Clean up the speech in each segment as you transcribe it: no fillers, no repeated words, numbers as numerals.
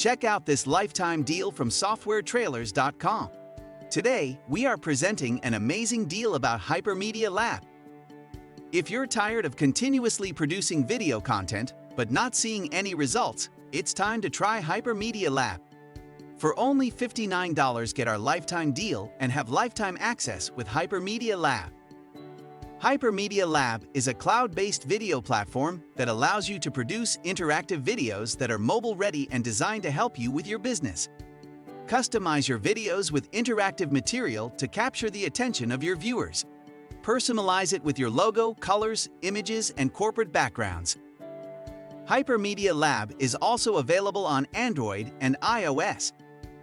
Check out this lifetime deal from softwaretrailers.com. Today, we are presenting an amazing deal about HypermediaLAB. If you're tired of continuously producing video content, but not seeing any results, it's time to try HypermediaLAB. For only $59, get our lifetime deal and have lifetime access with HypermediaLAB. HypermediaLAB is a cloud-based video platform that allows you to produce interactive videos that are mobile-ready and designed to help you with your business. Customize your videos with interactive material to capture the attention of your viewers. Personalize it with your logo, colors, images, and corporate backgrounds. HypermediaLAB is also available on Android and iOS.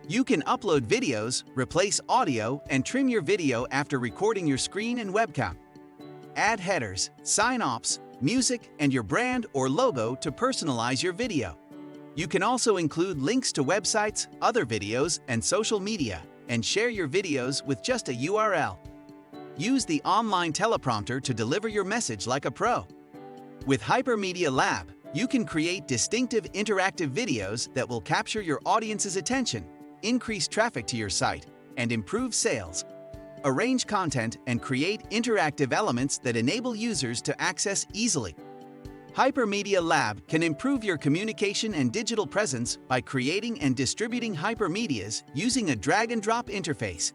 You can upload videos, replace audio, and trim your video after recording your screen and webcam. Add headers, sign-offs, music, and your brand or logo to personalize your video. You can also include links to websites, other videos, and social media, and share your videos with just a URL. Use the online teleprompter to deliver your message like a pro. With HypermediaLAB, you can create distinctive interactive videos that will capture your audience's attention, increase traffic to your site, and improve sales. Arrange content and create interactive elements that enable users to access easily. HypermediaLAB can improve your communication and digital presence by creating and distributing hypermedias using a drag-and-drop interface.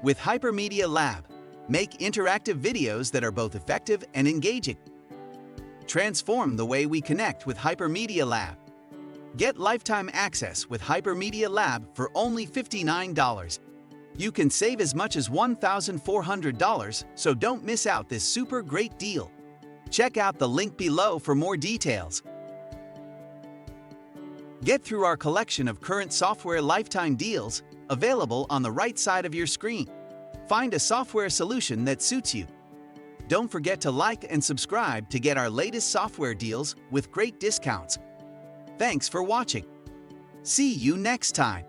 With HypermediaLAB, make interactive videos that are both effective and engaging. Transform the way we connect with HypermediaLAB. Get lifetime access with HypermediaLAB for only $59. You can save as much as $1,400, so don't miss out this super great deal. Check out the link below for more details. Get through our collection of current software lifetime deals available on the right side of your screen. Find a software solution that suits you. Don't forget to like and subscribe to get our latest software deals with great discounts. Thanks for watching. See you next time.